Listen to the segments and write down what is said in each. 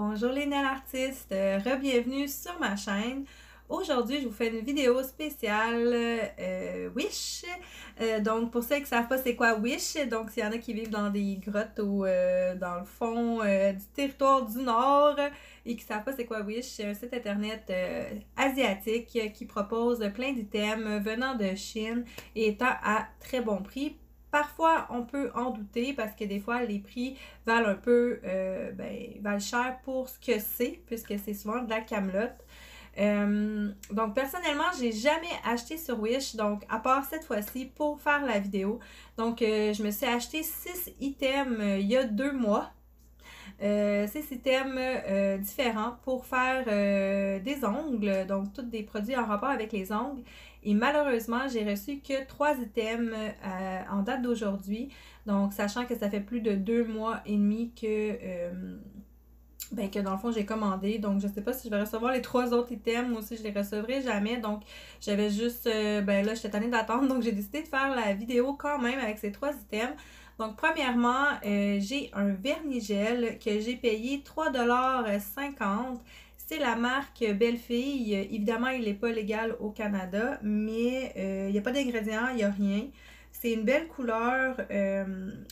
Bonjour les nails artistes, re-bienvenue sur ma chaîne. Aujourd'hui, je vous fais une vidéo spéciale Wish. Donc, pour ceux qui ne savent pas c'est quoi Wish, donc s'il y en a qui vivent dans des grottes ou dans le fond du territoire du Nord et qui ne savent pas c'est quoi Wish, c'est un site internet asiatique qui propose plein d'items venant de Chine et étant à très bon prix. Parfois, on peut en douter parce que des fois, les prix valent un peu, valent cher pour ce que c'est, puisque c'est souvent de la camelote. Donc, personnellement, j'ai jamais acheté sur Wish, donc à part cette fois-ci pour faire la vidéo. Donc, je me suis acheté 6 items il y a 2 mois. 6 items différents pour faire des ongles, donc tous des produits en rapport avec les ongles. Et malheureusement, j'ai reçu que 3 items en date d'aujourd'hui. Donc, sachant que ça fait plus de 2 mois et demi que dans le fond, j'ai commandé. Donc, je sais pas si je vais recevoir les 3 autres items ou si je les recevrai jamais. Donc, j'avais juste, là, j'étais tannée d'attendre. Donc, j'ai décidé de faire la vidéo quand même avec ces 3 items. Donc, premièrement, j'ai un vernis gel que j'ai payé 3,50 $. C'est la marque Belle-Fille. Évidemment, il n'est pas légal au Canada, mais il n'y a pas d'ingrédients, il n'y a rien. C'est une belle couleur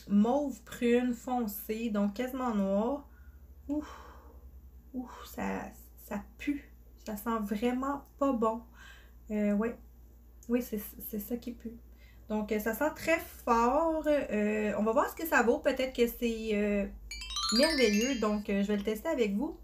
mauve prune foncée, donc quasiment noir. Ouf, ouf, ça pue. Ça sent vraiment pas bon. Ouais. Oui, c'est ça qui pue. Donc, ça sent très fort. On va voir ce que ça vaut. Peut-être que c'est merveilleux. Donc, je vais le tester avec vous.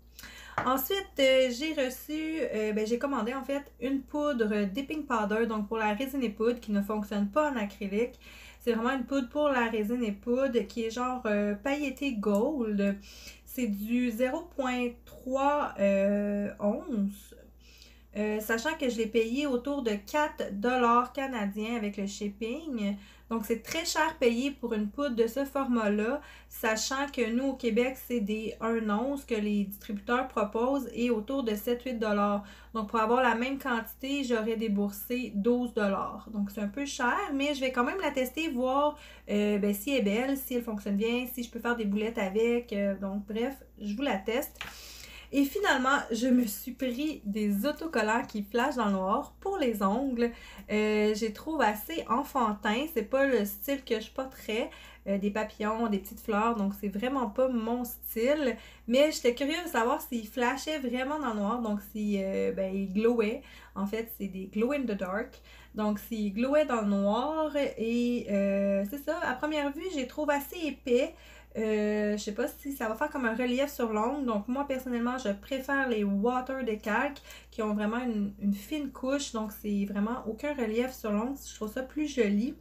Ensuite, j'ai commandé en fait une poudre Dipping Powder, donc pour la résine et poudre qui ne fonctionne pas en acrylique. C'est vraiment une poudre pour la résine et poudre qui est genre pailleté gold. C'est du 0,3 onces. Sachant que je l'ai payé autour de 4 $ canadiens avec le shipping. Donc, c'est très cher payé pour une poudre de ce format-là, sachant que nous, au Québec, c'est des 1 once que les distributeurs proposent et autour de 7-8 $. Donc, pour avoir la même quantité, j'aurais déboursé 12 $. Donc, c'est un peu cher, mais je vais quand même la tester, voir si elle est belle, si elle fonctionne bien, si je peux faire des boulettes avec. Donc, bref, je vous la teste. Et finalement, je me suis pris des autocollants qui flashent dans le noir pour les ongles. Je les trouve assez enfantins. C'est pas le style que je porterais. Des papillons, des petites fleurs. Donc, c'est vraiment pas mon style. Mais j'étais curieuse de savoir s'ils flashaient vraiment dans le noir. Donc, si ils glowaient. En fait, c'est des glow in the dark. Donc, s'ils glowaient dans le noir. Et c'est ça. À première vue, je les trouve assez épais. Je sais pas si ça va faire comme un relief sur l'ongle. Donc moi personnellement je préfère les water décalques qui ont vraiment une fine couche. Donc c'est vraiment aucun relief sur l'ongle. Je trouve ça plus joli.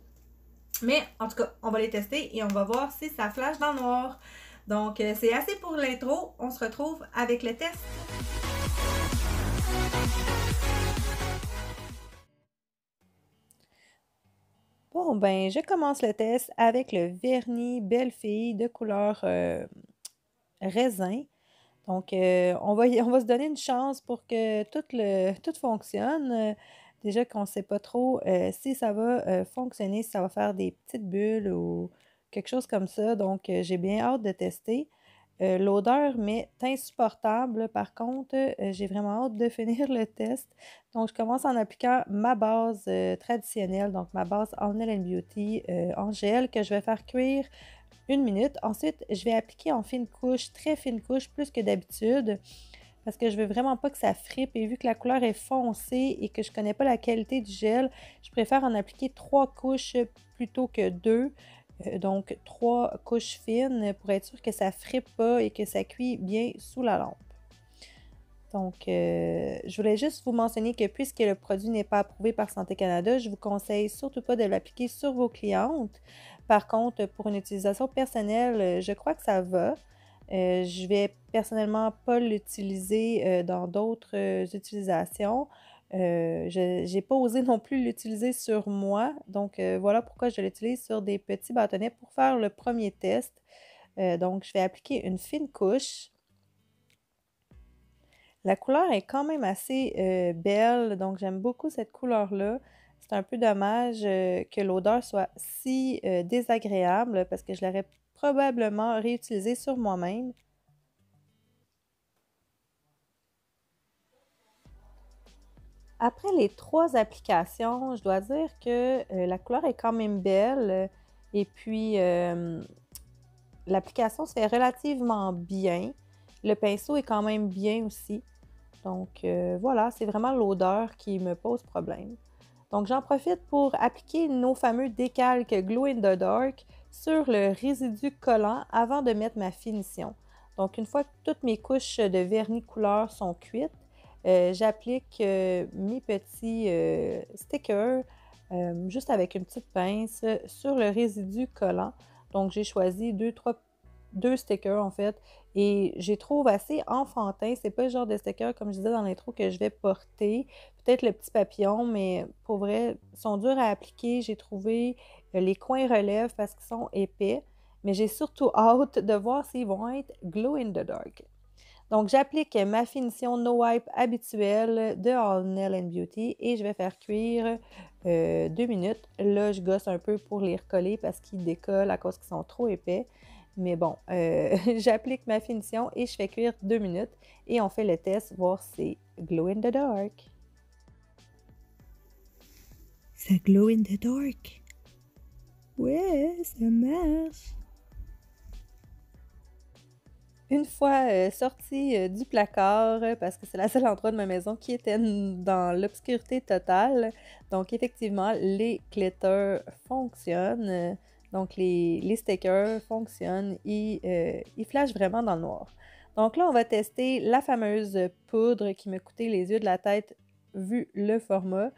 Mais en tout cas on va les tester et on va voir si ça flash dans le noir. Donc c'est assez pour l'intro. On se retrouve avec le test. Bon, ben, je commence le test avec le vernis Belle-Fille de couleur raisin. Donc, on va se donner une chance pour que tout fonctionne. Déjà qu'on ne sait pas trop si ça va fonctionner, si ça va faire des petites bulles ou quelque chose comme ça. Donc, j'ai bien hâte de tester. L'odeur m'est insupportable. Par contre, j'ai vraiment hâte de finir le test. Donc, je commence en appliquant ma base traditionnelle, donc ma base Honest Beauty en gel que je vais faire cuire 1 minute. Ensuite, je vais appliquer en fine couche, très fine couche, plus que d'habitude, parce que je veux vraiment pas que ça frippe. Et vu que la couleur est foncée et que je connais pas la qualité du gel, je préfère en appliquer 3 couches plutôt que 2. Donc, 3 couches fines pour être sûr que ça frippe pas et que ça cuit bien sous la lampe. Donc, je voulais juste vous mentionner que puisque le produit n'est pas approuvé par Santé Canada, je vous conseille surtout pas de l'appliquer sur vos clientes. Par contre, pour une utilisation personnelle, je crois que ça va. Je vais personnellement pas l'utiliser dans d'autres utilisations. Je n'ai pas osé non plus l'utiliser sur moi. Donc, voilà pourquoi je l'utilise sur des petits bâtonnets pour faire le premier test. Donc, je vais appliquer une fine couche. La couleur est quand même assez belle, donc j'aime beaucoup cette couleur-là. C'est un peu dommage que l'odeur soit si désagréable parce que je l'aurais probablement réutilisée sur moi-même. Après les 3 applications, je dois dire que la couleur est quand même belle et puis l'application se fait relativement bien. Le pinceau est quand même bien aussi. Donc voilà, c'est vraiment l'odeur qui me pose problème. Donc j'en profite pour appliquer nos fameux décalques Glow in the Dark sur le résidu collant avant de mettre ma finition. Donc une fois que toutes mes couches de vernis couleur sont cuites, j'applique mes petits stickers juste avec une petite pince sur le résidu collant. Donc j'ai choisi deux stickers en fait, et je les trouve assez enfantins. C'est pas le genre de stickers, comme je disais dans l'intro, que je vais porter. Peut-être le petit papillon, mais pour vrai, ils sont durs à appliquer. J'ai trouvé les coins relèvent parce qu'ils sont épais, mais j'ai surtout hâte de voir s'ils vont être glow in the dark. Donc, j'applique ma finition No Wipe habituelle de All Nail and Beauty et je vais faire cuire 2 minutes. Là, je gosse un peu pour les recoller parce qu'ils décollent à cause qu'ils sont trop épais. Mais bon, j'applique ma finition et je fais cuire 2 minutes et on fait le test, voir si c'est glow in the dark. Ça glow in the dark. Ouais, ça marche. Une fois sortie du placard, parce que c'est le seul endroit de ma maison qui était dans l'obscurité totale, donc effectivement, les glitters fonctionnent, donc les stickers fonctionnent, ils flashent vraiment dans le noir. Donc là, on va tester la fameuse poudre qui m'a coûté les yeux de la tête vu le format.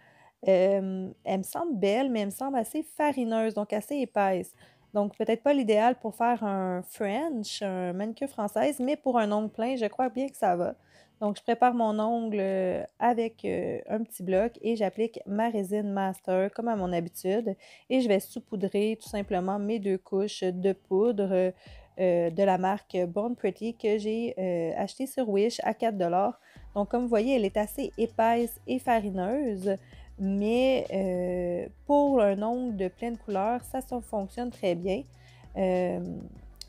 Elle me semble belle, mais elle me semble assez farineuse, donc assez épaisse. Donc, peut-être pas l'idéal pour faire un French, un manicure française, mais pour un ongle plein, je crois bien que ça va. Donc, je prépare mon ongle avec un petit bloc et j'applique ma résine Master comme à mon habitude. Et je vais saupoudrer tout simplement mes 2 couches de poudre de la marque Born Pretty que j'ai acheté sur Wish à 4 $. Donc, comme vous voyez, elle est assez épaisse et farineuse. Mais pour un ongle de pleine couleur, ça fonctionne très bien.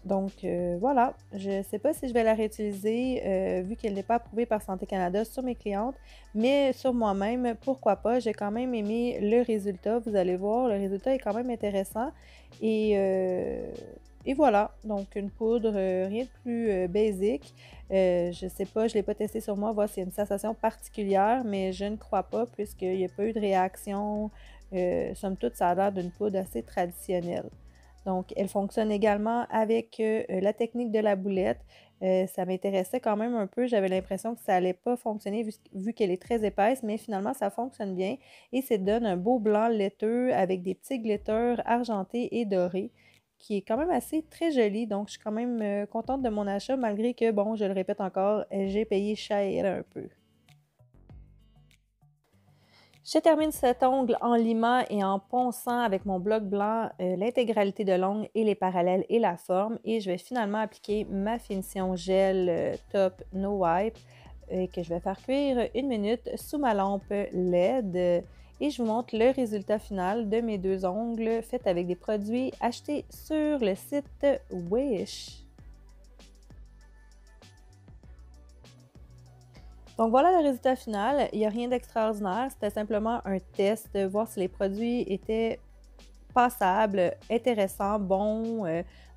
Donc voilà, je ne sais pas si je vais la réutiliser vu qu'elle n'est pas approuvée par Santé Canada sur mes clientes, mais sur moi-même, pourquoi pas. J'ai quand même aimé le résultat. Vous allez voir, le résultat est quand même intéressant. Et voilà, donc une poudre, rien de plus basique. Je ne sais pas, je ne l'ai pas testé sur moi, voir s'il y a une sensation particulière, mais je ne crois pas puisqu'il n'y a pas eu de réaction. Somme toute, ça a l'air d'une poudre assez traditionnelle. Donc, elle fonctionne également avec la technique de la boulette. Ça m'intéressait quand même un peu. J'avais l'impression que ça n'allait pas fonctionner vu qu'elle est très épaisse, mais finalement, ça fonctionne bien. Et ça donne un beau blanc laiteux avec des petits glitters argentés et dorés, qui est quand même assez très joli. Donc, je suis quand même contente de mon achat, malgré que, bon, je le répète encore, j'ai payé cher un peu. Je termine cet ongle en limant et en ponçant avec mon bloc blanc l'intégralité de l'ongle et les parallèles et la forme. Et je vais finalement appliquer ma finition gel Top No Wipe que je vais faire cuire 1 minute sous ma lampe LED. Et je vous montre le résultat final de mes 2 ongles faits avec des produits achetés sur le site Wish. Donc voilà le résultat final. Il n'y a rien d'extraordinaire. C'était simplement un test, de voir si les produits étaient passables, intéressants, bons.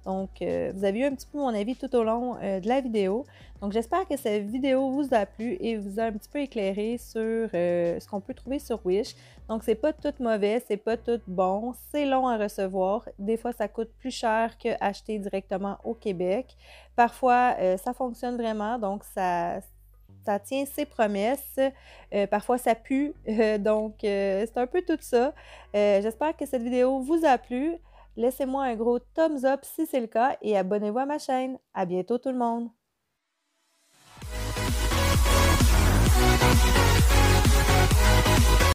Donc, vous avez eu un petit peu mon avis tout au long de la vidéo. Donc, j'espère que cette vidéo vous a plu et vous a un petit peu éclairé sur ce qu'on peut trouver sur Wish. Donc, c'est pas tout mauvais, c'est pas tout bon, c'est long à recevoir. Des fois, ça coûte plus cher qu'acheter directement au Québec. Parfois, ça fonctionne vraiment, donc ça tient ses promesses. Parfois, ça pue. Donc, c'est un peu tout ça. J'espère que cette vidéo vous a plu. Laissez-moi un gros thumbs up si c'est le cas et abonnez-vous à ma chaîne. À bientôt tout le monde!